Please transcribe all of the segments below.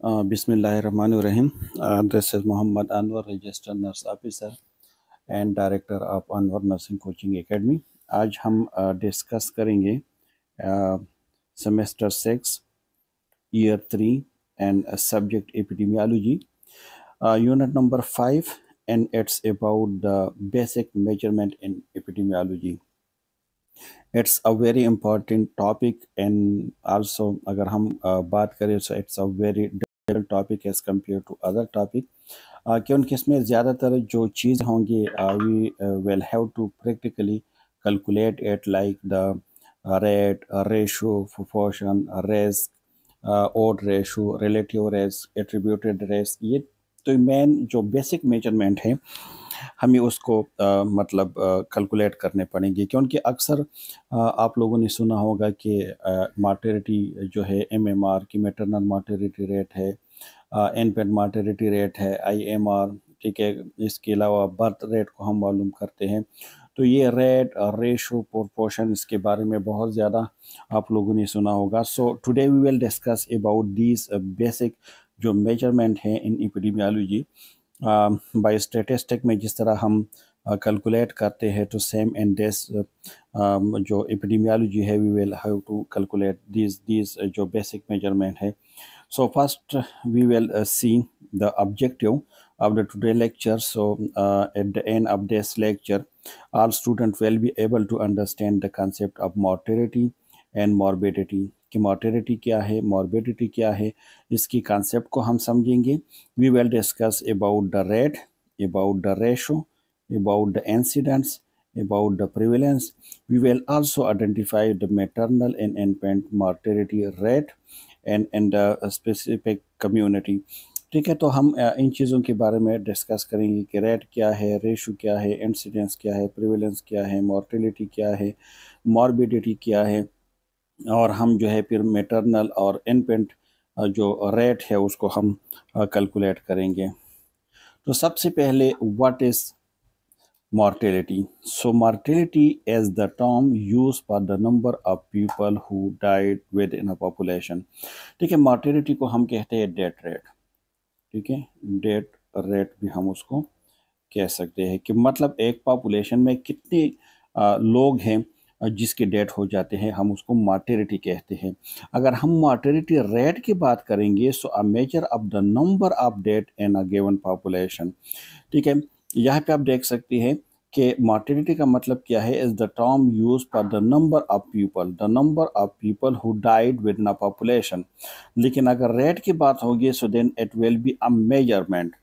Bismillahirrahmanirrahim. This is Muhammad Anwar, Registered Nurse Officer and Director of Anwar Nursing Coaching Academy. आज हम discuss करेंगे semester 6 year 3 and subject epidemiology unit number 5 and it's about the basic measurement in epidemiology. It's a very important topic and also अगर हम बात करें so it's a very difficult topic as compared to other topic क्योंकि इसमें ज़्यादातर जो चीज़ होंगी we will have to practically calculate it like the rate, ratio, proportion, risk, odd ratio, relative risk, attributed risk, ये तो मेन जो basic measurement है हमें उसको मतलब कैलकुलेट करने पड़ेंगे क्योंकि अक्सर आप लोगों ने सुना होगा कि मार्टेलिटी जो है एमएमआर की मैटरनल मार्टेलिटी रेट है, इन्फेंट मार्टेलिटी रेट है आईएमआर, ठीक है। इसके अलावा बर्थ रेट को हम मालूम करते हैं। तो ये रेट रेशो प्रोपोर्शन इसके बारे में बहुत ज़्यादा आप लोगों ने सुना होगा। So today we will discuss about these basic जो मेजरमेंट है इन एपिडेमियोलॉजी। बाय स्टैटिस्टिक में जिस तरह हम कैलकुलेट करते हैं तो सेम इन दिस जो एपिडेमियोलॉजी है we will have to calculate these जो बेसिक मेजरमेंट है। So first we will see the objective of the today lecture. So at the end of this lecture, all students will be able to understand the concept of mortality and morbidity. कि mortality क्या है, morbidity क्या है, इसकी concept को हम समझेंगे. We will discuss about the rate, about the ratio, about the incidence, about the prevalence. We will also identify the maternal and infant mortality rate and specific community. ठीक है, तो हम इन चीज़ों के बारे में डिस्कस करेंगे कि रेट क्या है, रेशो क्या है, इंसिडेंस क्या है, प्रिवेलेंस क्या है, मॉर्टेलिटी क्या है, मॉर्बिडिटी क्या है, और हम जो है फिर मैटरनल और इन्फेंट जो रेट है उसको हम कैलकुलेट करेंगे। तो सबसे पहले what is mortality. So mortality is the term used for the number of people who died within a population. ठीक है, mortality को हम कहते हैं डेथ रेट। ठीक है, डेथ रेट भी हम उसको कह सकते हैं कि मतलब एक पॉपुलेशन में कितने लोग हैं जिसके डेथ हो जाते हैं, हम उसको मॉर्टेलिटी कहते हैं। अगर हम मॉर्टेलिटी रेट की बात करेंगे so a measure of the number of death in a given population. ठीक है, यहाँ पे आप देख सकते हैं कि मॉर्टेलिटी का मतलब क्या है, is the term use for the number of people who died within a population. लेकिन अगर रेट की बात होगी so then it will be a measurement.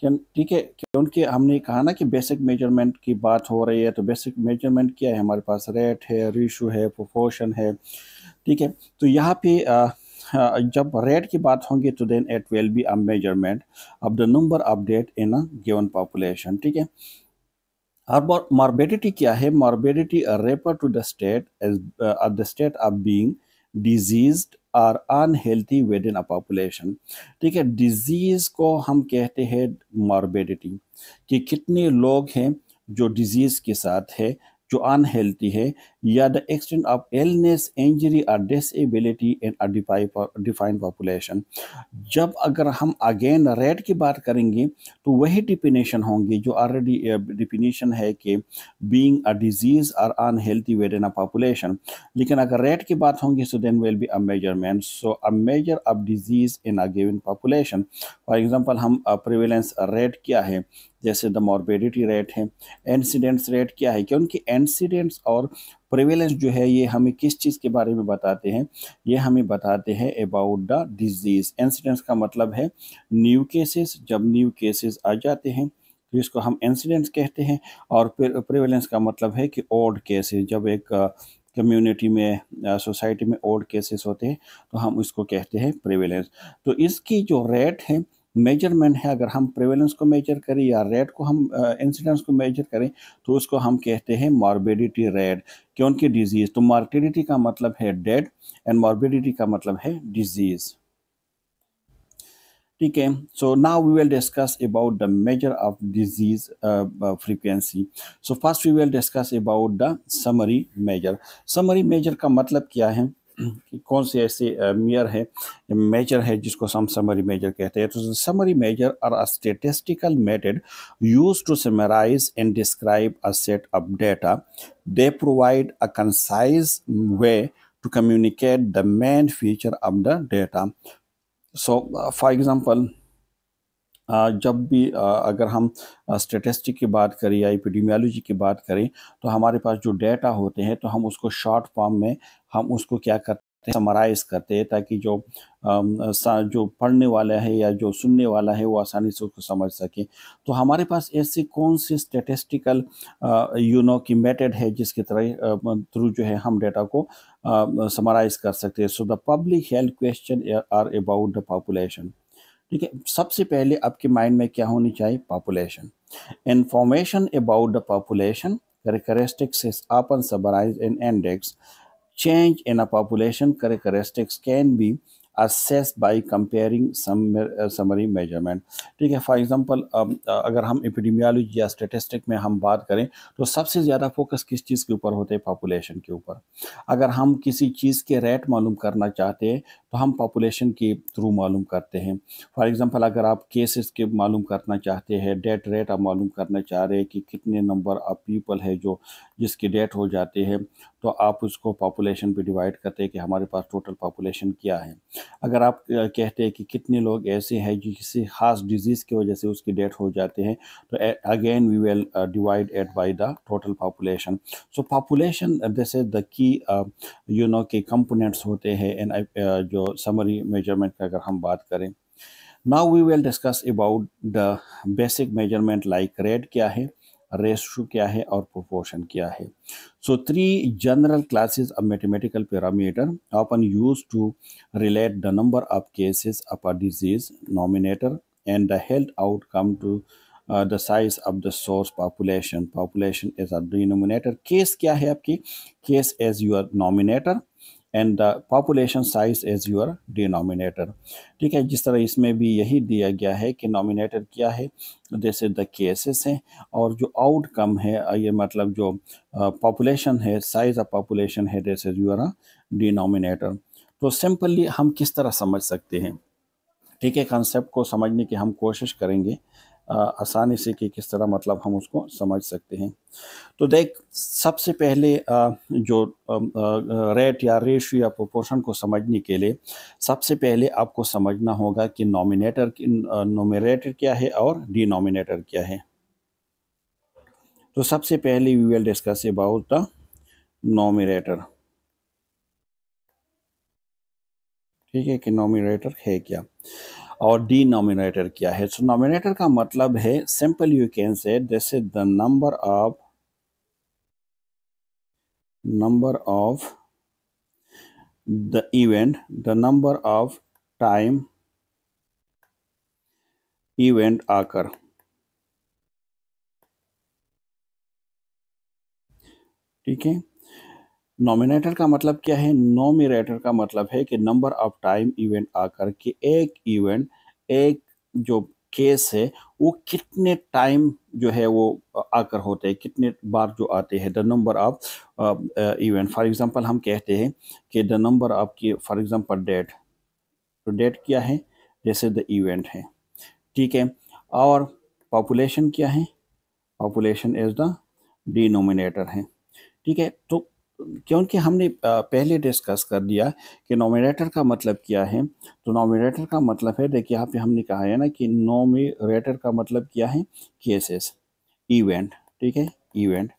ठीक है, क्योंकि हमने कहा ना कि बेसिक मेजरमेंट की बात हो रही है, तो बेसिक मेजरमेंट क्या है, हमारे पास रेट है, रेशो है, प्रोपोर्शन है। ठीक है, तो यहाँ पे जब रेट की बात होगी तो then it will be a measurement of the number of death in a given population. ठीक है, और मॉर्बिडिटी क्या है, morbidity refer to the state the state of being diseased और unhealthy within a population. ठीक है, disease को हम कहते हैं मॉर्बिडिटी, कि कितने लोग हैं जो डिजीज के साथ है, जो अनहेल्थी है, या the extent of illness, injury और disability in a defined population. जब अगर हम अगेन रेट की बात करेंगे तो वही डिफिनेशन होंगी जो ऑलरेडी डिफिनेशन है कि बीइंग अ डिजीज और unhealthy within a population. लेकिन अगर रेट की बात होंगी so then will be a measurement, so a measure of disease in a given population. For example हम प्रिवेलेंस रेट क्या है, जैसे द मॉर्बिडिटी रेट है, इंसिडेंस रेट क्या है, क्योंकि इंसिडेंस और प्रिवेलेंस जो है ये हमें किस चीज़ के बारे में बताते हैं, ये हमें बताते हैं अबाउट द डिजीज़। इंसिडेंस का मतलब है न्यू केसेस, जब न्यू केसेस आ जाते हैं तो इसको हम इंसिडेंस कहते हैं, और प्रिवेलेंस का मतलब है कि ओल्ड केसेस, जब एक कम्युनिटी में सोसाइटी में ओल्ड केसेस होते हैं तो हम इसको कहते हैं प्रिवेलेंस। तो इसकी जो रेट है मेजरमेंट है, अगर हम प्रिवेलेंस को मेजर करें या रेट को हम इंसिडेंस को मेजर करें तो उसको हम कहते हैं मॉर्बिडिटी रेट, क्योंकि डिजीज़, तो मॉर्टिलिटी का मतलब है डेथ एंड मॉर्बिडिटी का मतलब है डिजीज़। ठीक है, so now we will discuss about the measure of disease frequency. So first we will discuss about the summary measure. Summary measure का मतलब क्या है, कि कौन से ऐसे मेजर है जिसको हम समरी मेजर कहते हैं। तो summary measure are a statistical method used to summarize and describe a set of data. They provide a concise way to communicate the main feature of the data. So for example, जब भी अगर हम statistic की बात करें या epidemiology की बात करें, तो हमारे पास जो डेटा होते हैं तो हम उसको शॉर्ट फॉर्म में हम उसको क्या करते हैं, समराइज करते हैं, ताकि जो पढ़ने वाला है या जो सुनने वाला है वो आसानी से उसको समझ सके। तो हमारे पास ऐसी कौन सी स्टेटिस्टिकल की मेथड है जिसके थ्रू जो है हम डेटा को समराइज कर सकते हैं। So the public health question are about the population. ठीक है, सबसे पहले आपके माइंड में क्या होनी चाहिए? Population. Information about the population characteristics is often summarized in index. Change in a population characteristics can be assessed by comparing summary measurement। ठीक है, फॉर एग्जांपल अगर हम एपिडेमियोलॉजी या स्टेटिस्टिक में हम बात करें तो सबसे ज़्यादा फोकस किस चीज़ के ऊपर होते हैं? पॉपुलेशन के ऊपर। अगर हम किसी चीज़ के रेट मालूम करना चाहते हैं तो हम पॉपुलेशन के थ्रू मालूम करते हैं। फॉर एग्जांपल, अगर आप केसेस के मालूम करना चाहते हैं, डेथ रेट आप मालूम करना चाह रहे हैं कि कितने नंबर ऑफ पीपल है जो जिसकी डेथ हो जाते हैं, तो आप उसको पॉपुलेशन पे डिवाइड करते हैं कि हमारे पास टोटल पॉपुलेशन क्या है। अगर आप कहते हैं कि कितने लोग ऐसे हैं जो किसी खास डिजीज़ की वजह से उसकी डेथ हो जाते हैं, तो again we will divide it by the total population. So population this is the key के कंपोनेंट्स होते हैं इन जो समरी मेजरमेंट का अगर हम बात करें। Now we will discuss about the basic measurement like rate क्या है, रेशो क्या है और प्रोपोर्शन क्या है। So three general classes of mathematical parameter often used to relate the number of cases of a disease, nominator, and the health outcome to the size of the source population. Population is a denominator. Case क्या है आपकी? Case as your nominator and the population size as your denominator. ठीक है, जिस तरह इसमें भी यही दिया गया है कि नॉमिनेटर क्या है, जैसे द केसेस हैं, और जो आउटकम है ये मतलब जो पॉपुलेशन है, साइज ऑफ पॉपुलेशन है, दिस इज योर डिनोमिनेटर। तो सिंपली हम किस तरह समझ सकते हैं? ठीक है, कंसेप्ट को समझने की हम कोशिश करेंगे आसानी से कि किस तरह मतलब हम उसको समझ सकते हैं। तो देख, सबसे पहले जो रेट या रेशियो या प्रोपोर्शन को समझने के लिए सबसे पहले आपको समझना होगा कि नोमिनेटर क्या है और डिनोमिनेटर क्या है। तो सबसे पहले we will discuss about the nominator. ठीक है, कि नोमिनेटर है क्या और डिनोमिनेटर क्या है। सो नोमिनेटर का मतलब है, सिंपल यू कैन से this is the number of the event, the number of time event occur। ठीक है, नॉमिनेटर का मतलब क्या है? नोमिनेटर का मतलब है कि नंबर ऑफ टाइम इवेंट आकर के एक इवेंट, एक जो केस है वो कितने टाइम जो है वो आकर होते हैं, कितने बार जो आते हैं, the number of event. For example हम कहते हैं कि द नंबर ऑफ की फॉर एग्जांपल डेट, तो डेट क्या है? जैसे द इवेंट है। ठीक है, और पॉपुलेशन क्या है? पॉपुलेशन इज द डिनोमिनेटर है। ठीक है, तो क्योंकि हमने पहले डिस्कस कर दिया कि नोमिनेटर का मतलब क्या है, तो नोमिनेटर का मतलब है, देखिए यहाँ पे हमने कहा है ना कि नोमिनेटर का मतलब क्या है? Cases, event. ठीक है, event,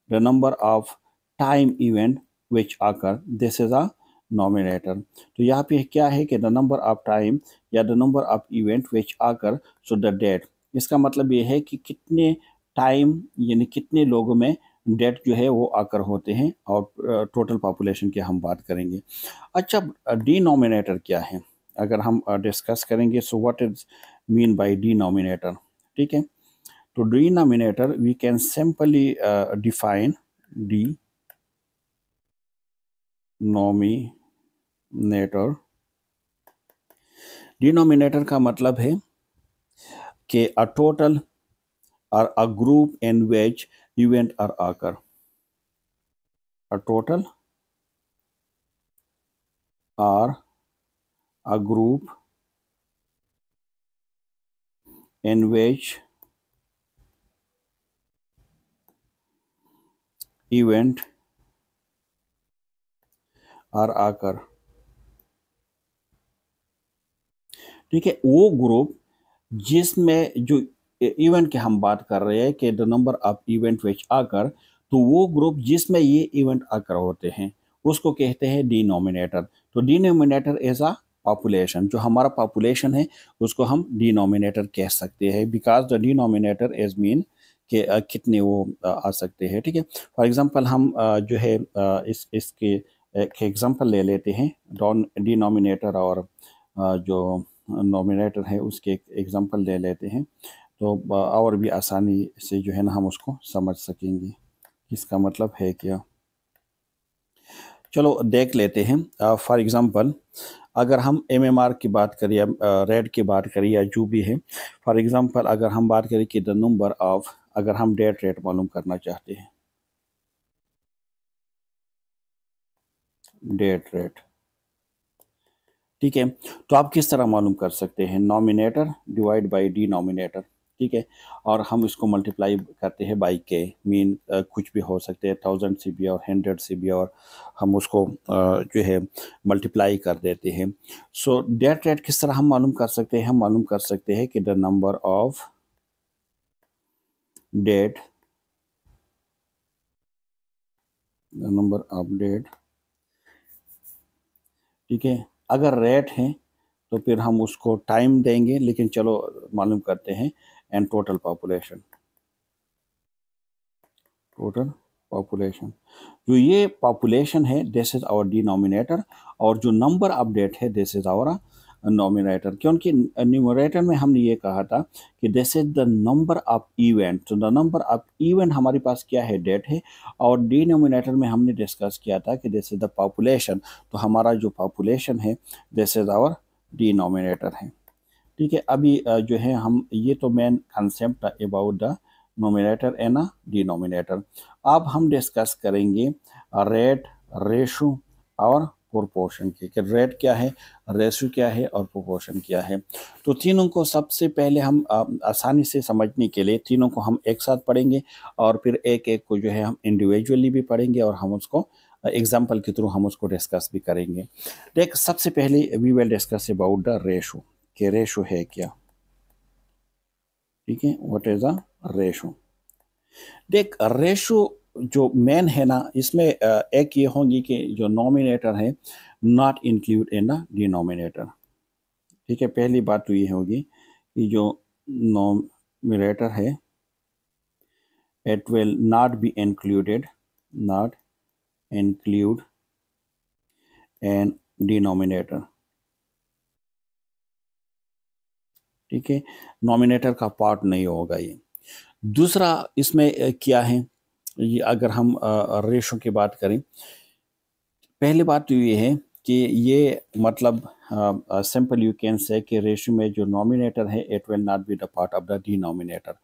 the number of time event which आकर, दिस इज अ नोमिनेटर। तो यहाँ पे क्या है कि द नंबर ऑफ टाइम या the number of event which आकर, सो द डेट। इसका मतलब ये है कि कितने टाइम यानी कितने लोगों में डेट जो है वो आकर होते हैं, और टोटल पॉपुलेशन की हम बात करेंगे। अच्छा, डिनोमिनेटर क्या है अगर हम डिस्कस करेंगे, so what is mean by denominator. ठीक है, तो denominator we can simply define denominator. Denominator का मतलब है कि अ टोटल और a group in which event are occur, a total are a group in which event are occur। ठीक है, वो ग्रुप जिसमें जो इवेंट की हम बात कर रहे हैं कि the number of event which आकर, तो वो ग्रुप जिसमें ये इवेंट आकर होते हैं उसको कहते हैं डिनोमिनेटर। तो डिनोमिनेटर इज अ पॉपुलेशन, जो हमारा पॉपुलेशन है उसको हम डिनोमिनेटर कह सकते हैं, because the denominator is mean कि कितने वो आ सकते हैं। ठीक है, फॉर एग्जांपल हम जो है इसके एक एग्जांपल ले लेते हैं, डिनोमिनेटर और जो नोमिनेटर है उसके एक एग्जांपल ले लेते हैं, तो और भी आसानी से जो है ना हम उसको समझ सकेंगे इसका मतलब है क्या। चलो देख लेते हैं। फॉर एग्जांपल अगर हम एमएमआर की बात करें या रेड की बात करें या जो भी है, फॉर एग्जांपल अगर हम बात करें कि द नंबर ऑफ, अगर हम डेट रेट मालूम करना चाहते हैं, डेट रेट, ठीक है, तो आप किस तरह मालूम कर सकते हैं, नॉमिनेटर डिवाइड बाय डिनोमिनेटर। ठीक है, और हम इसको मल्टीप्लाई करते हैं बाई के, मीन कुछ भी हो सकते हैं, 1000 से भी और 100 से भी, और हम उसको जो है मल्टीप्लाई कर देते हैं। सो डेट रेट किस तरह हम मालूम कर सकते हैं, हम मालूम कर सकते हैं कि the number of death, the number of death, ठीक है, अगर रेट है तो फिर हम उसको टाइम देंगे, लेकिन चलो मालूम करते हैं, and total population, total population, जो ये पॉपुलेशन है दिस इज आवर डिनोमिनेटर, और जो नंबर ऑफ डेट है दिस इज आवर नोमिनेटर। क्योंकि न्यूमरेटर में हमने ये कहा था कि this is the number of event, तो द नंबर ऑफ इवेंट हमारे पास क्या है, डेट है, और डिनोमिनेटर में हमने डिस्कस किया था कि दिस इज द पॉपुलेशन, तो हमारा जो पॉपुलेशन है दिस इज आवर डिनोमिनेटर है। ठीक है, अभी जो है हम, ये तो main concept about the nominator and denominator. अब हम डिस्कस करेंगे रेट, रेशो और प्रोपोर्शन की, कि रेट क्या है, रेशो क्या है और प्रोपोर्शन क्या है। तो तीनों को सबसे पहले हम आसानी से समझने के लिए तीनों को हम एक साथ पढ़ेंगे, और फिर एक एक को जो है हम इंडिविजुअली भी पढ़ेंगे, और हम उसको एग्जाम्पल के थ्रू हम उसको डिस्कस भी करेंगे। देख, सबसे पहले we will discuss about the ratio, कि रेशो है क्या। ठीक है, व्हाट इज अ रेशो। देख, रेशो जो मेन है ना, इसमें एक ये होगी कि जो नॉमिनेटर है not include in the denominator. ठीक है, पहली बात तो ये होगी कि जो नॉमिनेटर है it will not be included, not include in denominator. ठीक है, नॉमिनेटर का पार्ट नहीं होगा ये। दूसरा इसमें क्या है, ये अगर हम रेशो की बात करें, पहली बात तो ये है कि ये मतलब सिंपल यू कैन से कि रेशो में जो नॉमिनेटर है it will not be the part of the denominator.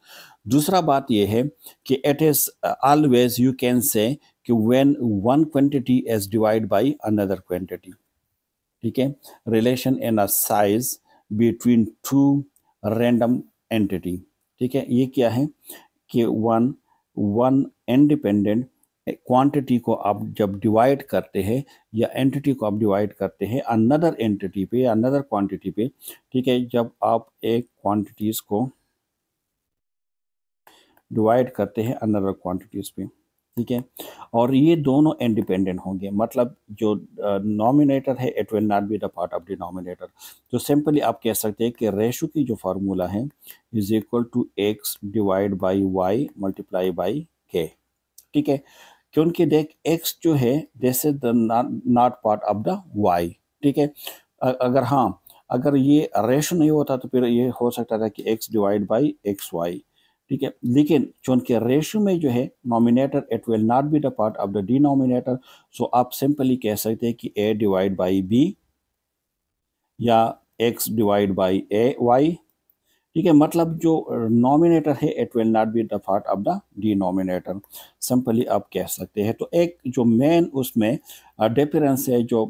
दूसरा बात ये है कि it is always you can say कि when one quantity is divide by another quantity. ठीक है, relation in a size between two random entity. ठीक है, ये क्या है कि वन वन इंडिपेंडेंट क्वांटिटी को आप जब डिवाइड करते हैं, या एंटिटी को आप डिवाइड करते हैं अनदर एंटिटी पे, अनदर क्वांटिटी पे। ठीक है, जब आप एक क्वांटिटीज को डिवाइड करते हैं अनदर क्वांटिटीज पे, ठीक है, और ये दोनों इंडिपेंडेंट होंगे, मतलब जो नॉमिनेटर है it will not be the part of denominator. तो सिंपली आप कह सकते हैं कि रेशो की जो फार्मूला है is equal to X divide by Y multiply by K. ठीक है, क्योंकि देख एक्स जो है this is the not part of the Y. ठीक है, अगर हाँ, अगर ये रेशो नहीं होता तो फिर ये हो सकता था कि X divide by x Y. ठीक है, लेकिन चूंकि रेशो में जो है nominator it will not be the part of the denominator, so आप सिंपली कह सकते हैं कि ए डिवाइड बाई बी, या X divide by a Y. ठीक है, मतलब जो नॉमिनेटर है it will not be the part of the denominator, simply आप कह सकते हैं। तो एक जो मेन उसमें डिफरेंस है, जो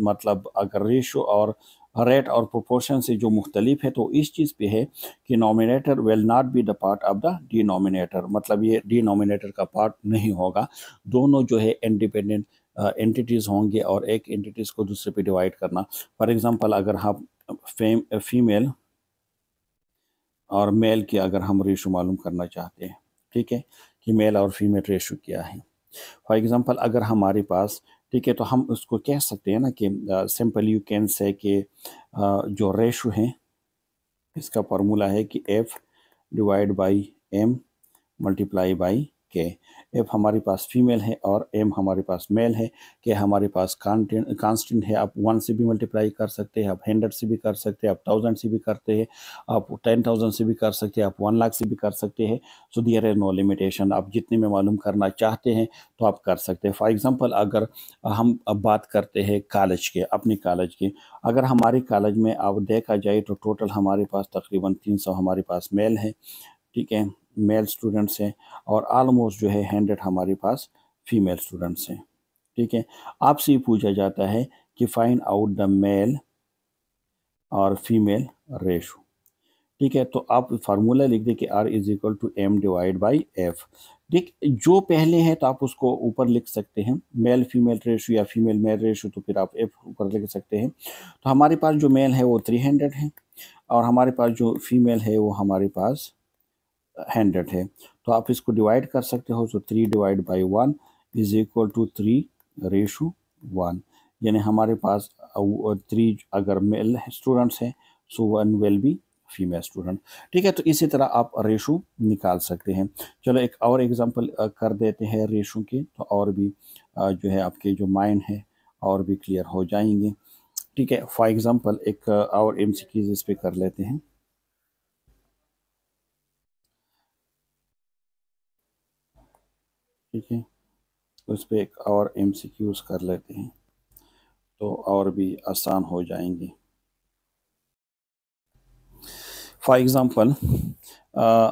मतलब अगर रेशो और रेट और प्रोपोर्शन से जो मुख्तलिफ है, तो इस चीज़ पे है कि nominator will not be the part of the denominator, मतलब ये डिनोमिनेटर का पार्ट नहीं होगा। दोनों जो है इंडिपेंडेंट एंटिटीज़ होंगे और एक एंटिटीज़ को दूसरे पे डिवाइड करना। फॉर एग्जांपल अगर हम फीमेल और मेल की अगर हम रेशो मालूम करना चाहते हैं, ठीक है, कि मेल और फीमेल रेशो क्या है। फॉर एग्जांपल अगर हमारे पास, ठीक है, तो हम उसको कह सकते हैं ना कि सिंपल यू कैन से कि जो रेशो है इसका फार्मूला है कि F divide by M multiply by K. F हमारे पास फीमेल है और एम हमारे पास मेल है। के हमारे पास कांस्टेंट है, आप 1 से भी मल्टीप्लाई कर सकते हैं, आप 100 से भी कर सकते हैं, आप 1000 से भी करते हैं, आप 10,000 से भी कर सकते हैं, आप 1 लाख से भी कर सकते हैं। So there is no limitation, आप जितने में मालूम करना चाहते हैं तो आप कर सकते हैं। फॉर एग्जांपल अगर हम अब बात करते हैं कॉलेज के, अपनी कॉलेज की, अगर हमारी कॉलेज में अब देखा जाए तो टोटल हमारे पास तकरीबन 300 हमारे पास मेल है, ठीक है, मेल स्टूडेंट्स हैं, और ऑलमोस्ट जो है 100 हमारे पास फीमेल स्टूडेंट्स हैं, ठीक है। आपसे ये पूछा जाता है कि फाइंड आउट द मेल और फीमेल रेशो, ठीक है। तो आप फार्मूला लिख दें कि R is equal to M divide by F. ठीक, जो पहले है तो आप उसको ऊपर लिख सकते हैं मेल फीमेल रेशो या फीमेल मेल रेशो, तो फिर आप एफ ऊपर लिख सकते हैं। तो हमारे पास जो मेल है वो 300 है और हमारे पास जो फीमेल है वो हमारे पास 100 है। तो आप इसको डिवाइड कर सकते हो। So 3 divide by 1 is equal to 3 ratio 1, यानी हमारे पास 3 अगर मेल स्टूडेंट्स हैं so 1 will be female student, ठीक है। तो इसी तरह आप रेशो निकाल सकते हैं। चलो एक और एग्जांपल कर देते हैं रेशो की, तो और भी जो है आपके जो माइंड है और भी क्लियर हो जाएंगे, ठीक है। फॉर एग्जांपल एक और एमसीक्यूज इस पे कर लेते हैं, ठीक है। उस पर एक और एमसीक्यूज कर लेते हैं तो और भी आसान हो जाएंगे। फॉर एग्ज़ाम्पल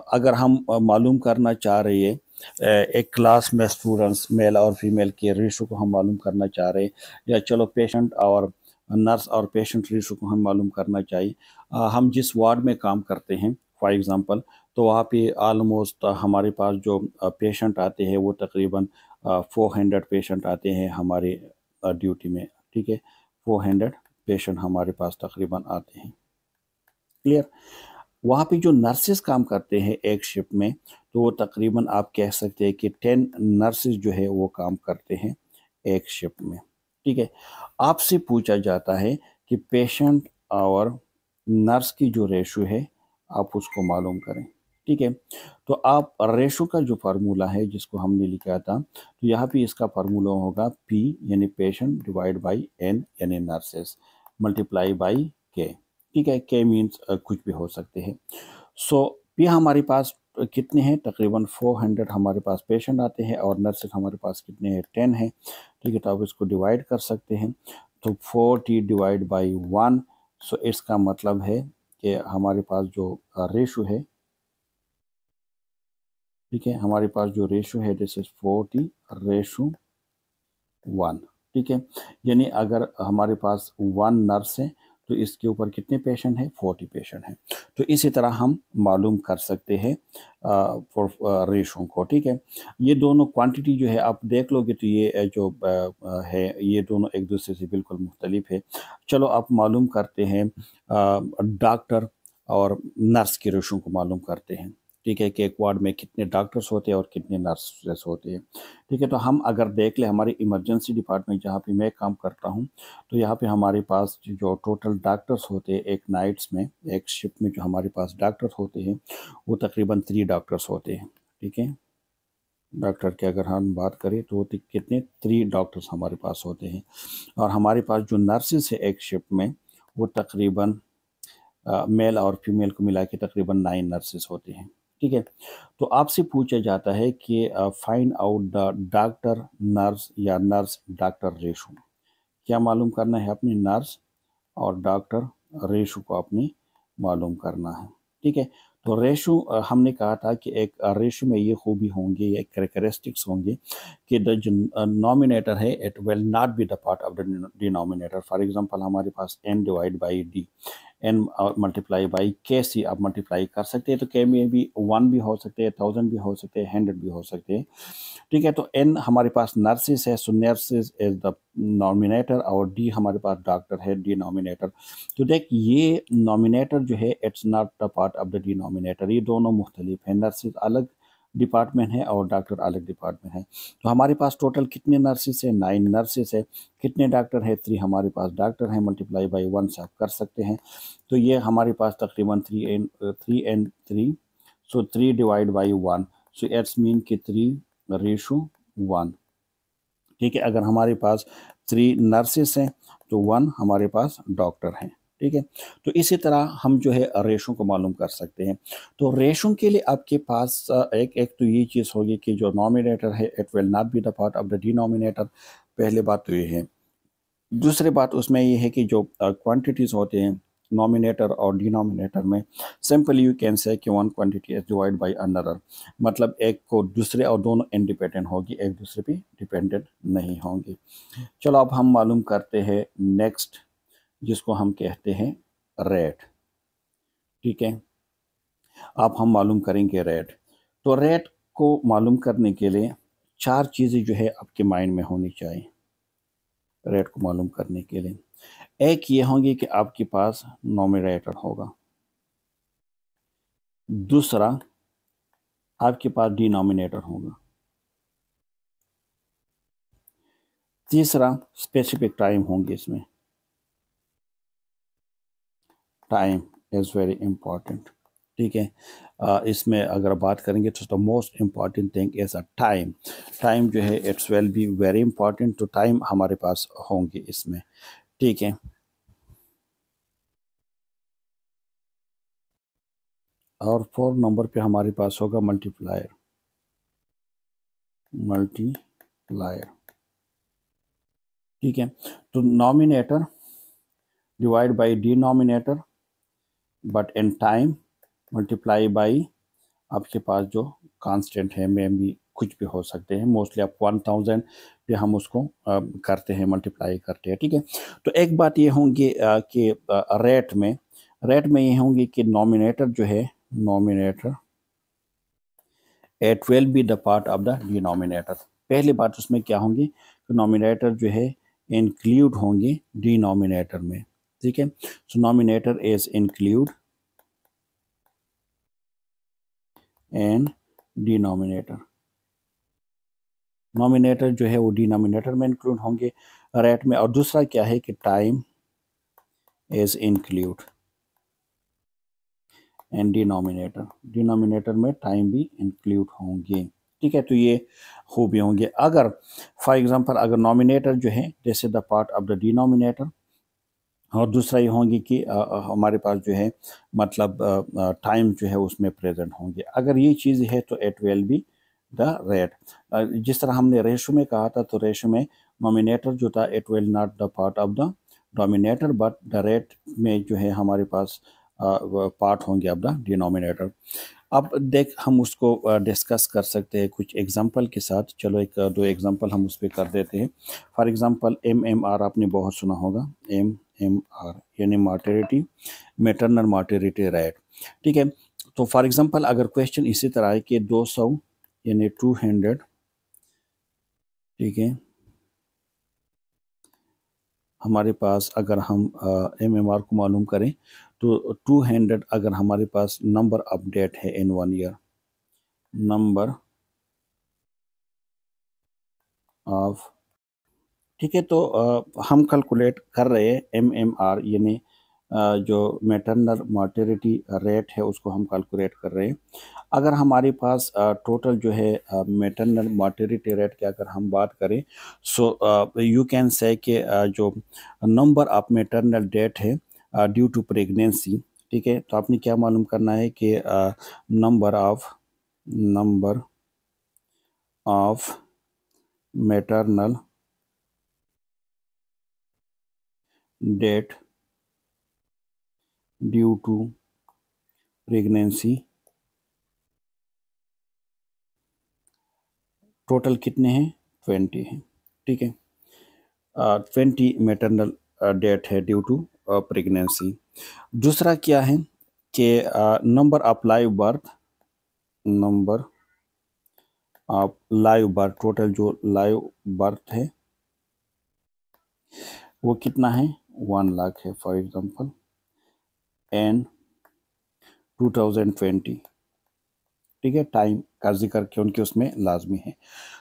अगर हम मालूम करना चाह रहे हैं एक क्लास में स्टूडेंट्स मेल और फीमेल के रेशो को हम मालूम करना चाह रहे हैं, या चलो पेशेंट और नर्स और पेशेंट रेशो को हम मालूम करना चाहिए। हम जिस वार्ड में काम करते हैं फॉर एग्ज़ाम्पल, तो वहाँ पे ऑलमोस्ट हमारे पास जो पेशेंट आते हैं वो तकरीबन 400 पेशेंट आते हैं हमारे ड्यूटी में, ठीक है। 400 पेशेंट हमारे पास तकरीबन आते हैं, क्लियर। वहाँ पे जो नर्सेस काम करते हैं एक शिफ्ट में, तो वो तकरीबन आप कह सकते हैं कि 10 नर्सेस जो है वो काम करते हैं एक शिफ्ट में, ठीक है। आपसे पूछा जाता है कि पेशेंट और नर्स की जो रेशो है आप उसको मालूम करें, ठीक है। तो आप रेशो का जो फार्मूला है जिसको हमने लिखा था, तो यहाँ पे इसका फार्मूला होगा पी यानी पेशेंट डिवाइड बाई एन यानी नर्सेस मल्टीप्लाई बाई के, ठीक है। के मीन्स कुछ भी हो सकते हैं। सो पी हमारे पास कितने हैं, तकरीबन 400 हमारे पास पेशेंट आते हैं और नर्सेस हमारे पास कितने हैं, 10 हैं, ठीक है। तो आप इसको डिवाइड कर सकते हैं। तो 40 डिवाइड बाई 1, सो इसका मतलब है कि हमारे पास जो रेशो है, ठीक है, हमारे पास जो रेशो है दिस इज 40 रेशो 1, ठीक है। यानी अगर हमारे पास 1 नर्स है तो इसके ऊपर कितने पेशेंट हैं, 40 पेशेंट हैं। तो इसी तरह हम मालूम कर सकते हैं फॉर रेशो को, ठीक है। ये दोनों क्वांटिटी जो है आप देख लोगे तो ये जो है ये दोनों एक दूसरे से बिल्कुल मुख्तलिफ है। चलो आप मालूम करते हैं डॉक्टर और नर्स के रेशो को मालूम करते हैं, ठीक है, कि एक वार्ड में कितने डॉक्टर्स होते हैं और कितने नर्सेस होते हैं, ठीक है। तो हम अगर देख लें हमारी इमरजेंसी डिपार्टमेंट जहाँ पे मैं काम करता हूँ, तो यहाँ पे हमारे पास जो टोटल डॉक्टर्स होते हैं एक नाइट्स में एक शिफ्ट में जो हमारे पास डॉक्टर्स होते हैं वो तकरीबन 3 डॉक्टर्स होते हैं, ठीक है। डॉक्टर की अगर हम बात करें तो वो कितने 3 डॉक्टर्स हमारे पास होते हैं, और हमारे पास जो नर्सेस है एक शिफ्ट में वो तकरीबन मेल और फीमेल को मिला के तकरीबन 9 नर्सेस होते हैं, ठीक है। तो आपसे पूछा जाता है कि find out the doctor nurse या नर्स डॉक्टर रेशो। क्या मालूम करना है, अपनी नर्स और डॉक्टर रेशो को अपनी मालूम करना है, ठीक है। तो रेशो हमने कहा था कि एक रेशो में ये खूबी होंगी, ये कैरेक्टरिस्टिक्स होंगे कि द जो नॉमिनेटर है it will not be the part of the denominator. For example हमारे पास n divide by D, N multiply by K see आप मल्टीप्लाई कर सकते हैं। तो के में भी 1 भी हो सकते हैं, 1000 भी हो सकते हैं, 100 भी हो सकते हैं। ठीक है। तो एन हमारे पास नर्सिस है, सो नर्सिस इज द नॉमिनेटर, और डी हमारे पास डॉक्टर है, डिनोमिनेटर। तो देख ये नॉमिनेटर जो है it's not the part of the denominator, ये दोनों मुख्तलिफ हैं। नर्सिस अलग डिपार्टमेंट है और डॉक्टर अलग डिपार्टमेंट है। तो हमारे पास टोटल कितने नर्सिस है? 9 नर्सिस है। कितने डॉक्टर है? 3 हमारे पास डॉक्टर हैं, मल्टीप्लाई बाई 1 से आप कर सकते हैं। तो ये हमारे पास तकरीबन 3 सो 3 divide by 1, so it's mean कि 3:1। ठीक है। अगर हमारे पास 3 नर्सेस हैं तो 1 हमारे पास डॉक्टर हैं। ठीक है। तो इसी तरह हम जो है रेशो को मालूम कर सकते हैं। तो रेशो के लिए आपके पास एक एक तो ये चीज़ होगी कि जो नॉमिनेटर है it will not be the part of the denominator. पहले बात तो ये है। दूसरी बात उसमें ये है कि जो क्वांटिटीज़ होते हैं नॉमिनेटर और डिनोमिनेटर में, सिंपली यू कैन से कि one quantity is divide by another, मतलब एक को दूसरे, और दोनों इंडिपेंडेंट होगी, एक दूसरे पे डिपेंडेंट नहीं होंगी। चलो अब हम मालूम करते हैं नेक्स्ट, जिसको हम कहते हैं रेट। ठीक है। अब हम मालूम करेंगे रेट। तो रेट को मालूम करने के लिए 4 चीज़ें जो है आपके माइंड में होनी चाहिए रेट को मालूम करने के लिए। एक ये होंगी कि आपके पास नॉमिनेटर होगा। दूसरा, आपके पास डिनोमिनेटर होगा। तीसरा, स्पेसिफिक टाइम होंगे इसमें। Time is very important. ठीक है। इसमें अगर बात करेंगे तो the most important thing is a time. Time जो है it's will be very important. तो टाइम हमारे पास होंगे इसमें। ठीक है। और 4 नंबर पे हमारे पास होगा मल्टीप्लायर। मल्टीप्लायर। ठीक है। तो nominator divide by denominator, but in time multiply by आपके पास जो कांस्टेंट है में भी कुछ भी हो सकते हैं। मोस्टली आप 1000 पे हम उसको करते हैं, मल्टीप्लाई करते हैं। ठीक है। तो एक बात ये होंगी कि रेट में ये होंगी कि नॉमिनेटर जो है, nominator it will B the part of the denominator. पहली बात उसमें क्या होंगी कि नॉमिनेटर जो है इंक्लूड होंगे डिनोमिनेटर में। ठीक है। So nominator is include and denominator. Nominator जो है वो डिनोमिनेटर में इंक्लूड होंगे रेट में। और दूसरा क्या है कि time is include and denominator में टाइम भी इंक्लूड होंगे। ठीक है। तो ये खूबी होंगे। अगर फॉर एग्जांपल अगर नॉमिनेटर जो है जैसे the part of the denominator, और दूसरा ये होंगे कि हमारे पास जो है मतलब टाइम जो है उसमें प्रेजेंट होंगे। अगर ये चीज़ है तो it will be the rate. जिस तरह हमने रेशो में कहा था, तो रेशो में नॉमिनेटर जो था it will not the part of the dominator, but the rate में जो है हमारे पास पार्ट होंगे ऑफ द डिनोमिनेटर। अब देख हम उसको डिस्कस कर सकते हैं कुछ एग्जांपल के साथ। चलो एक दो एग्जांपल हम उस पर कर देते हैं। फॉर एग्जांपल MMR आपने बहुत सुना होगा। MMR यानी मार्टिलिटी, मैटरनल मार्टिलिटी रेट। ठीक है। तो फॉर एग्जांपल अगर क्वेश्चन इसी तरह है कि 200 यानी 200, ठीक है, हमारे पास अगर हम MMR को मालूम करें तो 200 अगर हमारे पास नंबर अपडेट है इन 1 ईयर, नंबर ऑफ, ठीक है, तो हम कैलकुलेट कर रहे हैं MMR यानी जो मैटरनल मार्टिलिटी रेट है उसको हम कैलकुलेट कर रहे हैं। अगर हमारे पास टोटल जो है मैटरनल मार्टिलिटी रेट की अगर हम बात करें, सो यू कैन से कि जो नंबर ऑफ मैटरनल डेथ है ड्यू टू प्रेगनेंसी। ठीक है। तो आपने क्या मालूम करना है कि number of maternal death due to pregnancy, total कितने हैं, 20 हैं, ठीक है। 20 मेटरनल डेथ है ड्यू टू प्रेगनेंसी। दूसरा क्या है कि number of live birth, number of live birth, total जो लाइव बर्थ है वो कितना है, 1 लाख है फॉर एग्जांपल, एन 2020, ठीक है। टाइम का जिक्र क्योंकि उसमें लाजमी है।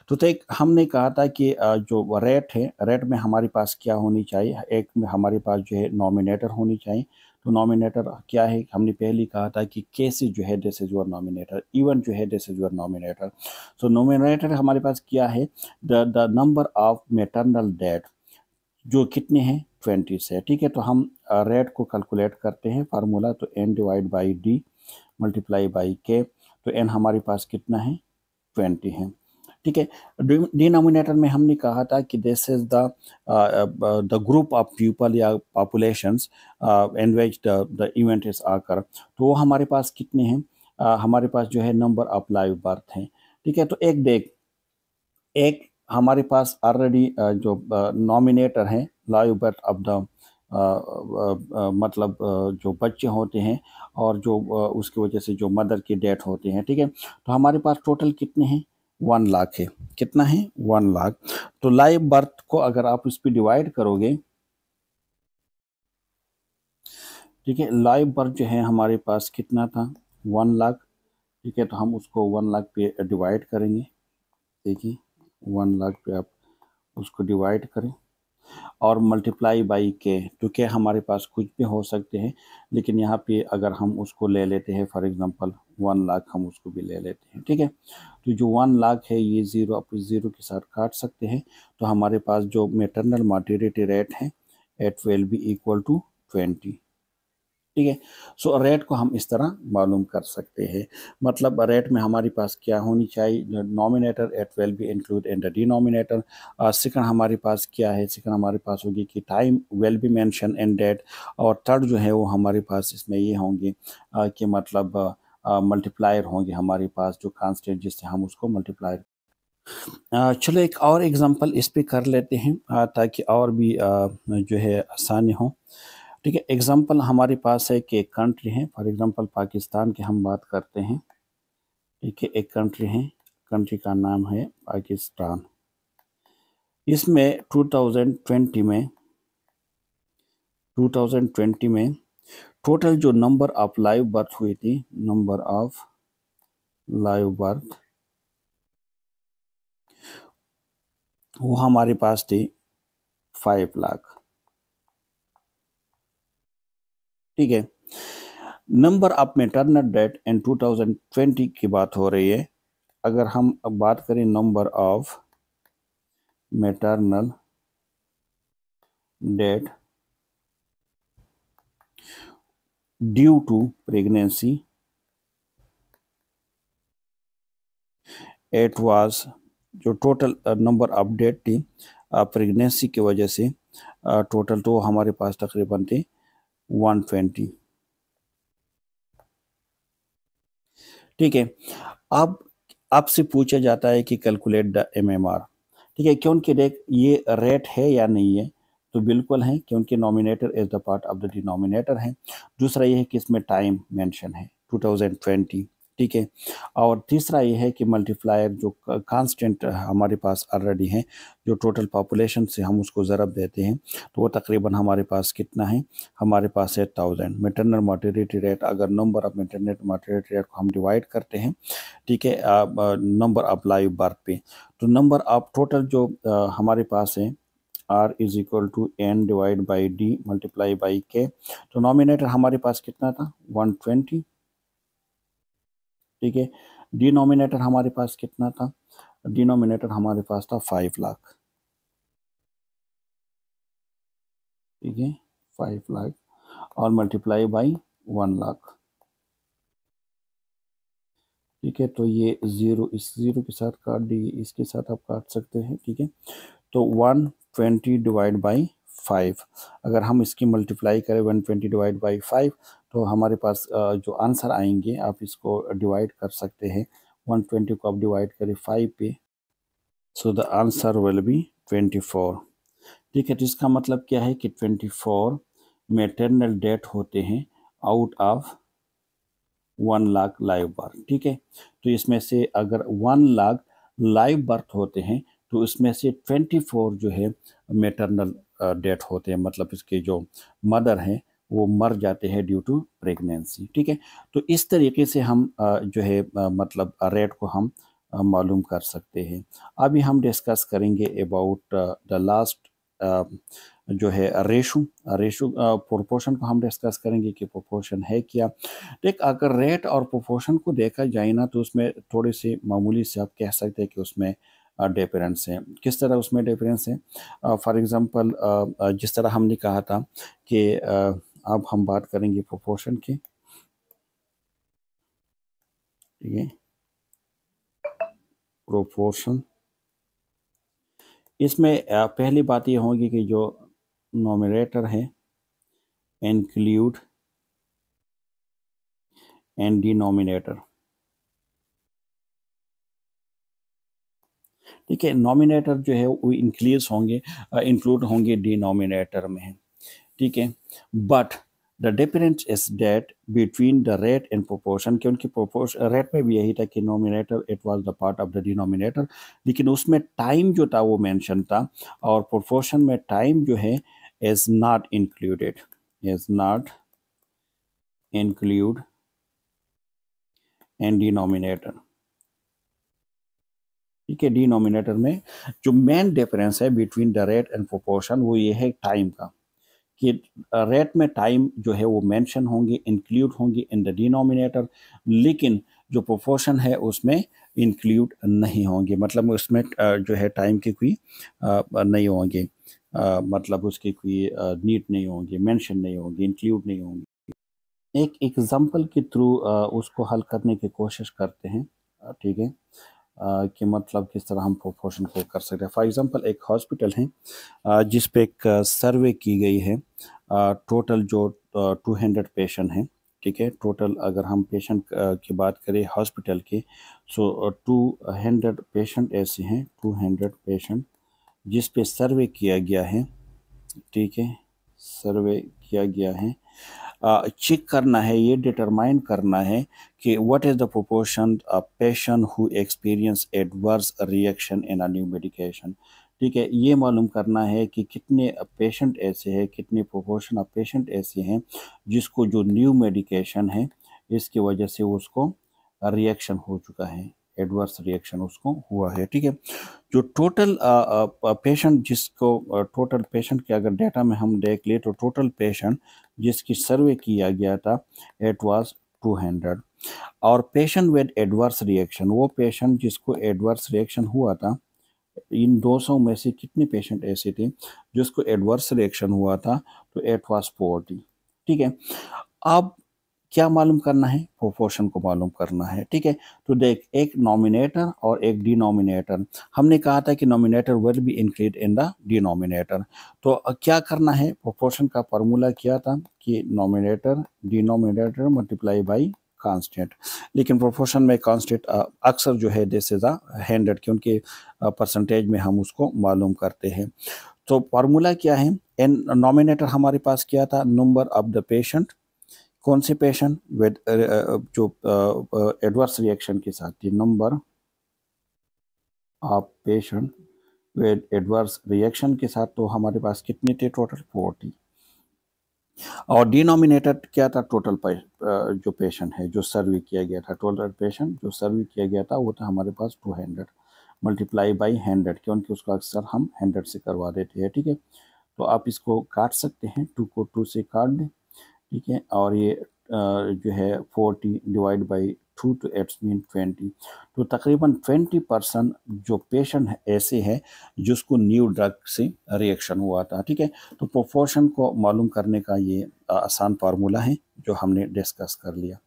तो एक हमने कहा था कि जो रेट है, रेट में हमारे पास क्या होनी चाहिए, एक में हमारे पास जो है नॉमिनेटर होनी चाहिए। तो नॉमिनेटर क्या है, हमने पहले ही कहा था कि केसेस जो है this is your nominator, even जो है this is your nominator. So nominator हमारे पास क्या है, the number of maternal death, जो कितने हैं, 20 से, ठीक है। तो हम रेट को कैलकुलेट करते हैं, फार्मूला तो N divide by D multiply by K, तो एन हमारे पास कितना है, 20 है, ठीक है। डिनोमिनेटर में हमने कहा था कि this is the group of people या populations in which the event is occur, तो वो हमारे पास कितने हैं, हमारे पास जो है नंबर ऑफ लाइव बर्थ हैं, ठीक है। तो एक देख, एक हमारे पास ऑलरेडी जो नॉमिनेटर हैं लाइव बर्थ ऑफ द मतलब जो बच्चे होते हैं और जो उसकी वजह से जो मदर की डेथ होती है, ठीक है। तो हमारे पास टोटल कितने हैं, 1 लाख है, कितना है, 1 लाख। तो लाइव बर्थ को अगर आप इस पर डिवाइड करोगे, ठीक है, लाइव बर्थ जो है हमारे पास कितना था, 1 लाख, ठीक है। तो हम उसको 1 लाख पे डिवाइड करेंगे, देखिए 1 लाख पे आप उसको डिवाइड करें और मल्टीप्लाई बाई के, तो क्या हमारे पास कुछ भी हो सकते हैं, लेकिन यहाँ पे अगर हम उसको ले लेते हैं फॉर एग्जांपल 1 लाख, हम उसको भी ले लेते हैं, ठीक है। तो जो 1 लाख है ये ज़ीरो आप ज़ीरो के साथ काट सकते हैं, तो हमारे पास जो मेटरनल मॉर्टिलिटी रेट है it will be equal to 20, ठीक है। सो रेट को हम इस तरह मालूम कर सकते हैं, मतलब रेट में हमारे पास क्या होनी चाहिए, nominator it will be include in the denominator. Second हमारे पास क्या है, सेकंड हमारे पास होगी कि time will be mention in date, और थर्ड जो है वो हमारे पास इसमें ये होंगे कि मतलब मल्टीप्लायर होंगे हमारे पास जो कांस्टेंट, जिससे हम उसको मल्टीप्लायर। चलो एक और एग्जांपल इस पे कर लेते हैं ताकि और भी जो है आसानी हो, ठीक है। एग्जांपल हमारे पास है कि एक कंट्री है, फॉर एग्जांपल पाकिस्तान की हम बात करते हैं, ठीक है। एक कंट्री है, कंट्री का नाम है पाकिस्तान। इसमें 2020 में टोटल जो नंबर ऑफ लाइव बर्थ हुई थी, नंबर ऑफ लाइव बर्थ वो हमारे पास थी 5 लाख, ठीक है। Number of maternal death in 2020 की बात हो रही है। अगर हम अब बात करें number of maternal death due to pregnancy, it was, जो टोटल नंबर ऑफ डेथ थी प्रेगनेंसी की वजह से, टोटल तो हमारे पास तकरीबन थी 120, ठीक है। अब आपसे पूछा जाता है कि कैलकुलेट द एमएमआर, ठीक है, क्योंकि देख ये रेट है या नहीं है, तो बिल्कुल है क्योंकि nominator is the part of the denominator है। दूसरा ये है कि इसमें टाइम मेंशन है 2020, ठीक है। और तीसरा ये है कि मल्टीप्लायर जो कांस्टेंट हमारे पास ऑलरेडी है, जो टोटल पॉपुलेशन से हम उसको ज़रब देते हैं, तो वो तकरीबन हमारे पास कितना है, हमारे पास है 1000। मैटरनल मॉर्टिलिटी रेट, अगर number of maternal mortality rate को हम डिवाइड करते हैं, ठीक है, नंबर ऑफ लाइव बर्थ पे, तो नंबर ऑफ टोटल जो हमारे पास है R is equal to N divide by D multiply by K, तो नॉमिनेटर हमारे पास कितना था, 120, ठीक है। डिनोमिनेटर हमारे पास कितना था, डिनोमिनेटर हमारे पास था 5 लाख, ठीक है, 5 लाख और मल्टीप्लाई बाई 1 लाख, ठीक है। तो ये ज़ीरो इस ज़ीरो के साथ काट दी, इसके साथ आप काट सकते हैं, ठीक है। तो 120 डिवाइड बाई 5। अगर हम इसकी मल्टीप्लाई करें 120 डिवाइड बाई 5 तो हमारे पास जो आंसर आएंगे आप इसको डिवाइड कर सकते हैं। 120 को आप डिवाइड करें 5 पे, so the answer will be 24। ठीक है, तो इसका मतलब क्या है कि 24 मैटरनल डेथ होते हैं out of 1 lakh live birth. ठीक है, तो इसमें से अगर 1 लाख लाइव बर्थ होते हैं तो इसमें से 24 जो है मैटरनल डेथ होते हैं, मतलब इसके जो मदर हैं वो मर जाते हैं ड्यू टू प्रेगनेंसी। ठीक है, तो इस तरीके से हम जो है मतलब रेट को हम मालूम कर सकते हैं। अभी हम डिस्कस करेंगे अबाउट द लास्ट जो है रेशो प्रोपोर्शन को हम डिस्कस करेंगे कि प्रोपोर्शन है क्या। देख, अगर रेट और प्रोपोर्शन को देखा जाए ना तो उसमें थोड़े से मामूली से आप कह सकते हैं कि उसमें डिफरेंस है। किस तरह उसमें डिफरेंस है? फॉर एग्जांपल जिस तरह हमने कहा था कि अब हम बात करेंगे प्रोपोर्शन की। ठीक है, प्रोपोर्शन, इसमें पहली बात ये होगी कि जो नोमिनेटर है इंक्लूड एंड डिनोमिनेटर। ठीक है, नॉमिनेटर जो है वो इंक्लूड होंगे डिनोमिनेटर में। ठीक है, but the difference is that between the rate and proportion, क्योंकि प्रोपोर्शन रेट में भी यही था कि nominator it was the part of the denominator, लेकिन उसमें टाइम जो था वो मेंशन था, और प्रोपोर्शन में टाइम जो है is not included, is not include and denominator. ठीक है, डिनोमिनेटर में जो मेन डिफरेंस है between the rate and proportion वो ये है टाइम का, कि रेट में टाइम जो है वो मेंशन होंगे, इंक्लूड होंगे इन द डिनोमिनेटर, लेकिन जो प्रोपोर्शन है उसमें इंक्लूड नहीं होंगे, मतलब उसमें जो है टाइम के कोई नहीं होंगे, मतलब उसके कोई नीड नहीं होंगे, मेंशन नहीं होंगे, इंक्लूड नहीं होंगे। एक एग्जांपल के थ्रू उसको हल करने की कोशिश करते हैं। ठीक है, कि मतलब किस तरह हम प्रोपोर्शन को कर सकते हैं। फॉर एग्जांपल एक हॉस्पिटल है जिस पे एक सर्वे की गई है। टोटल जो 200 पेशेंट हैं। ठीक है, टोटल अगर हम पेशेंट की बात करें हॉस्पिटल की, सो 200 पेशेंट ऐसे हैं, 200 पेशेंट जिस पे सर्वे किया गया है। ठीक है, सर्वे किया गया है, चेक करना है, ये डिटरमाइन करना है कि what is the proportion of patient who experience adverse reaction in a new medication. ठीक है, ये मालूम करना है कि कितने पेशेंट ऐसे हैं, कितने प्रोपोर्शन ऑफ पेशेंट ऐसे हैं जिसको जो न्यू मेडिकेशन है इसकी वजह से उसको रिएक्शन हो चुका है, एडवर्स रिएक्शन उसको हुआ है। ठीक है, जो टोटल पेशेंट जिसको टोटल पेशेंट के अगर डेटा में हम देख ले तो टोटल पेशेंट जिसकी सर्वे किया गया था इट वाज 200, और पेशेंट विद एडवर्स रिएक्शन, वो पेशेंट जिसको एडवर्स रिएक्शन हुआ था, इन 200 में से कितने पेशेंट ऐसे थे जिसको एडवर्स रिएक्शन हुआ था, तो इट वाज 40। ठीक है, अब क्या मालूम करना है? प्रोपोर्शन को मालूम करना है। ठीक है, तो देख, एक नॉमिनेटर और एक डिनोमिनेटर, हमने कहा था कि nominator will be include in the denominator, तो क्या करना है? प्रोपोर्शन का फार्मूला क्या था कि nominator denominator multiply by constant, लेकिन प्रोपोर्शन में कांस्टेंट अक्सर जो है दिस इज 100, क्योंकि परसेंटेज में हम उसको मालूम करते हैं। तो फार्मूला क्या है? एन नॉमिनेटर हमारे पास क्या था? नंबर ऑफ द पेशेंट, कौन से पेशेंट विद जो एडवर्स रिएक्शन के साथ थी, number of patient with adverse reaction के साथ, तो हमारे पास कितने थे? टोटल 40। और डिनोमिनेटर क्या था? टोटल जो पेशेंट है जो सर्वे किया गया था, टोटल पेशेंट जो सर्वे किया गया था वो था हमारे पास 200 मल्टीप्लाई बाई 100, क्योंकि उसको अक्सर हम 100 से करवा देते हैं। ठीक है, तो आप इसको काट सकते हैं, 2 को 2 से काट दें। ठीक है, और ये जो है 40 divide by 2 to it's mean 20। तो तकरीबन 20% जो पेशेंट ऐसे हैं जिसको न्यू ड्रग से रिएक्शन हुआ था। ठीक है, तो प्रोपोर्शन को मालूम करने का ये आसान फार्मूला है जो हमने डिस्कस कर लिया।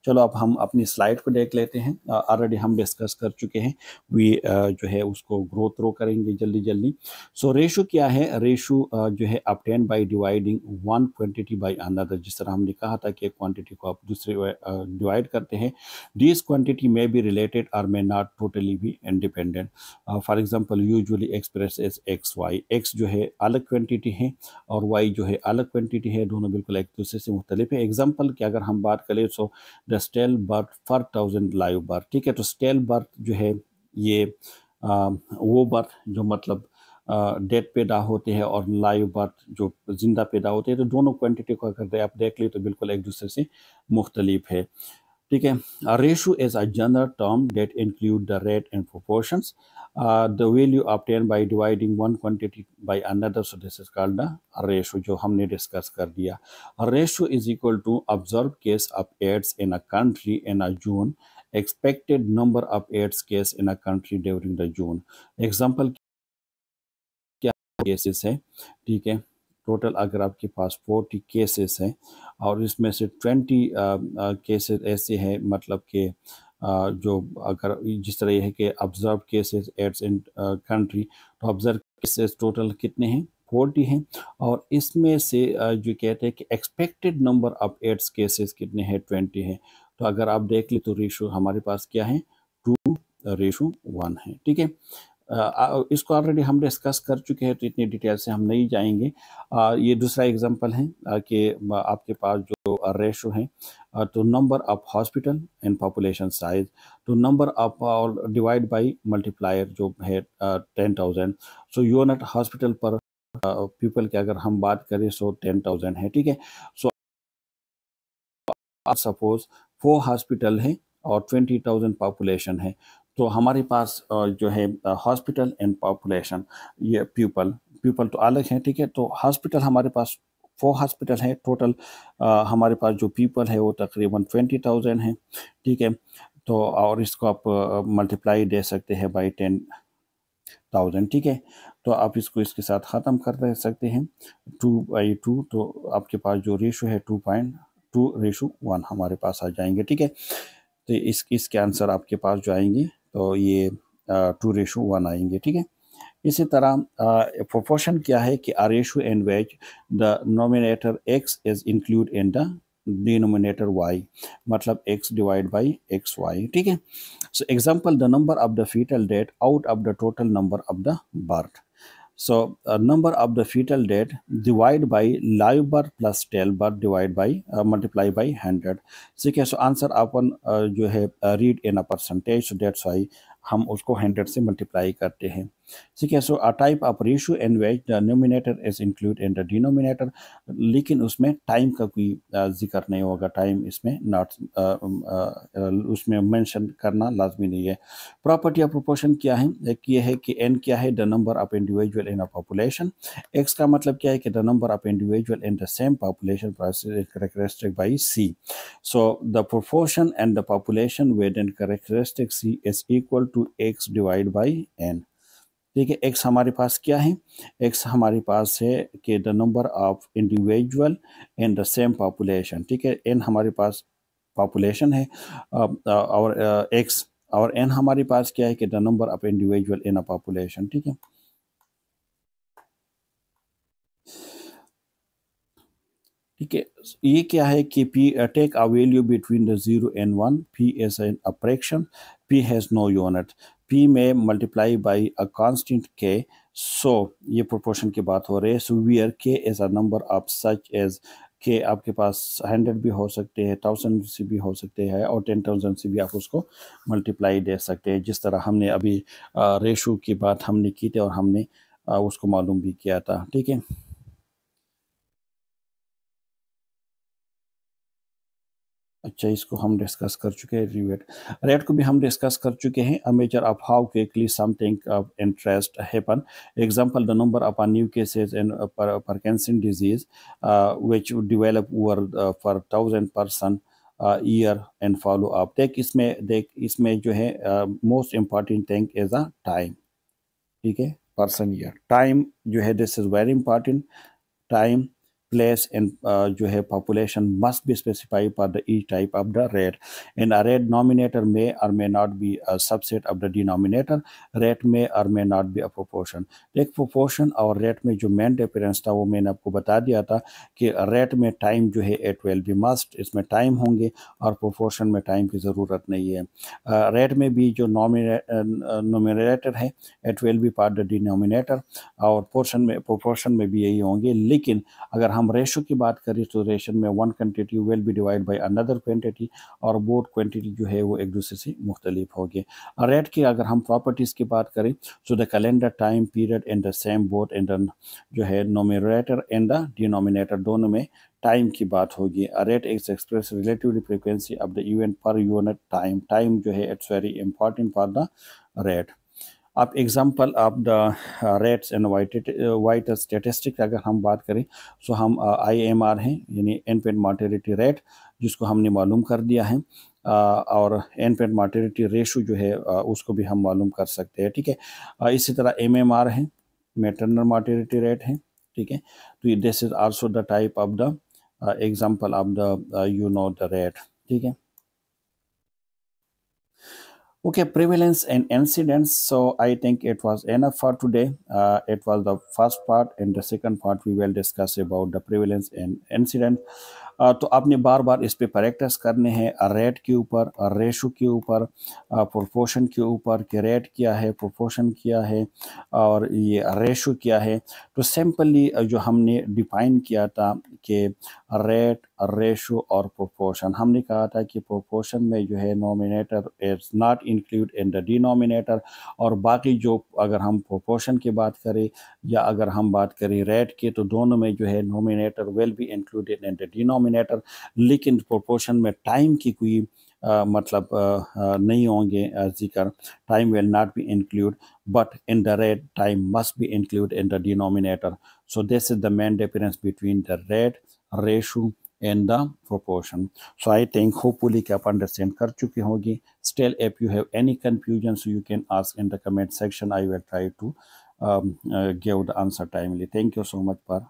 चलो अब हम अपनी स्लाइड को देख लेते हैं। ऑलरेडी हम डिस्कस कर चुके हैं। वी जो है उसको ग्रो थ्रो करेंगे जल्दी जल्दी। सो रेशो क्या है? रेशो जो है obtain by dividing one quantity by another. जिस तरह हमने कहा था कि एक क्वांटिटी को आप दूसरे डिवाइड करते हैं, this quantity may be related और may not totally be independent. For example usually express as X Y. X जो है अलग क्वांटिटी है और वाई जो है अलग क्वांटिटी है, दोनों बिल्कुल एक दूसरे से मुख्तलिफ है। एग्जाम्पल की अगर हम बात करें so the still birth for 1000 live birth. ठीक है, तो स्टेल बर्थ जो है ये वो बर्थ जो मतलब डेड पैदा होते हैं और लाइव बर्थ जो जिंदा पैदा होते हैं, तो दोनों क्वांटिटी को अगर आप देख ले तो बिल्कुल एक दूसरे से मुख्तलिफ है। ठीक है, ratio is a general term that include the rate and proportions the value obtain by dividing one quantity by another, so this is called the ratio, जो हमने डिस्कस कर दिया। Ratio is equal to observe case of AIDS in a country in a zone, expected number of AIDS case in a country during the June। Example क्या cases है? ठीक है, total अगर आपके पास 40 केसेस हैं और इसमें से 20 केसेस ऐसे हैं, मतलब कि जो अगर जिस तरह है कि observe cases AIDS in country, तो ऑब्जर्व केसेस टोटल कितने हैं? 40 हैं। और इसमें से जो कहते हैं कि expected number of AIDS cases कितने हैं? 20 हैं। तो अगर आप देख ले तो रेशो हमारे पास क्या है? 2:1 है। ठीक है, इसको ऑलरेडी हम डिस्कस कर चुके हैं तो इतनी डिटेल से हम नहीं जाएंगे। ये दूसरा एग्जांपल है कि आपके पास जो रेशो है, तो number of hospital and population size, तो number of divide by multiplier जो है 10,000। So unit hospital per people की अगर हम बात करें सो 10,000 है। ठीक है, सो आप सपोज 4 हॉस्पिटल है और 20,000 पॉपुलेशन है, तो हमारे पास जो है हॉस्पिटल एंड पॉपुलेशन, ये पीपल तो अलग है। ठीक है, तो हॉस्पिटल हमारे पास 4 हॉस्पिटल है टोटल, हमारे पास जो पीपल है वो तकरीबन 20,000 है। ठीक है, तो और इसको आप मल्टीप्लाई दे सकते हैं बाई 10,000। ठीक है, तो आप इसको इसके साथ ख़त्म कर रह सकते हैं 2/2, तो आपके पास जो रेशो है 2:1 हमारे पास आ जाएंगे। ठीक है, तो इसके आंसर आपके पास जो आएंगे तो ये 2:1 आएंगे। ठीक है, इसी तरह प्रोपोर्शन क्या है कि a ratio in which the nominator x is included in the denominator y, मतलब x divide by x Y. ठीक है, so example the number of the foetal death out of the total number of the birth. So number of the fetal death divide by live birth plus stillbirth divide by multiply by 100। ठीक है, so answer अपन जो है read in a percentage, so that's why हम उसको 100 से multiply करते हैं। ठीक है, so a type of ratio in which the numerator is include in the denominator, लेकिन उसमें टाइम का कोई जिक्र नहीं होगा, टाइम इसमें नॉट उसमें मेंशन करना लाजमी नहीं है। प्रॉपर्टी ऑफ प्रोपोर्शन क्या है? एक ये है कि n क्या है? The number of individual in a population. x का मतलब क्या है? कि the number of individual in the same population characteristic by c। So the proportion and the population with characteristic c is equal to x divide by n। ठीक है, x हमारे पास क्या है? x हमारे पास है कि the number of individual in the same population. ठीक है, n हमारे पास पॉपुलेशन है और x और n हमारे पास क्या है कि the number of individual in a population. ठीक है, ठीक है, ये क्या है कि p take a value between the 0 and 1, p is an abstraction, p has no unit, p में multiply by a constant k। So ये प्रोपोर्शन की बात हो रही है। So where k is a number of such as K आपके पास 100 भी हो सकते हैं, 1000 से भी हो सकते हैं और 10,000 से भी आप उसको मल्टीप्लाई दे सकते हैं, जिस तरह हमने अभी रेशो की बात हमने की थी और हमने उसको मालूम भी किया था। ठीक है, अच्छा, इसको हम डिस्कस कर चुके हैं। रिवेट रेट को भी हम डिस्कस कर चुके हैं। अ measure of how quickly something of interest happen. Example the number of new cases in Parkinson disease which develop over for 1000 person year and follow up. देख इसमें जो है most important thing is a time, ठीक है, person year. Time जो है this is very important. Time, place, and जो है population must be specified for the each type of the rate. And a rate nominator may or may not be a subset of the denominator. Rate may or may not be a proportion. एक proportion और rate में जो main difference था वो मैंने आपको बता दिया था कि rate में time जो है it will be must, इसमें time होंगे, और proportion में time की ज़रूरत नहीं है। rate में भी जो numerator है it will be part the denominator, और proportion में भी यही होंगे। लेकिन अगर हम रेशो की बात करें तो रेशन में one quantity will be divide by another quantity, और बोथ क्वांटिटी जो है वो एक दूसरे से मुख्तलिफ होगी। रेट की अगर हम प्रॉपर्टीज़ की बात करें so the calendar time period in the same both in the जो है नोमिनेटर एंड द डिनोमिनेटर दोनों में टाइम की बात होगी। Rate is express relative frequency of the event per unit time. Time जो है it's very important for the rate. अब example of the rates and vital statistic अगर हम बात करें सो हम IMR हैं, यानी इन्फेंट मॉर्टेलिटी रेट, जिसको हमने मालूम कर दिया है, और इन्फेंट मॉर्टेलिटी रेशो जो है उसको भी हम मालूम कर सकते हैं, ठीक है। इसी तरह MMR है, मैटरनल मॉर्टेलिटी रेट है, ठीक है। तो this is also the type of the example of the the rate, ठीक है। Okay, prevalence and incidence. So I think it was enough for today. It was the first part. In the second part, we will discuss about the prevalence and incidence. तो आपने बार बार इस पे practice करने हैं, rate के ऊपर, ratio के ऊपर, प्रोपोर्शन के ऊपर, कि रेट क्या है, प्रोपोर्शन क्या है, और ये रेशो क्या है। तो सिंपली जो हमने डिफाइन किया था कि रेट, रेशो और प्रोपोर्शन, हमने कहा था कि प्रोपोर्शन में जो है nominator is not include in the denominator, और बाकी जो अगर हम प्रोपोर्शन की बात करें या अगर हम बात करें रेट की, तो दोनों में जो है nominator will be included in the denominator. लेकिन प्रोपोर्शन में टाइम की कोई मतलब नहीं होंगे जिक्र, time will not be include, but in the rate time must be included in the denominator. So this is the main difference between the rate, ratio and the proportion. So I think hopefully कि आप understand कर चुके होंगे। Still if you have any confusion so you can ask in the comment section. I will try to give the answer timely. Thank you so much for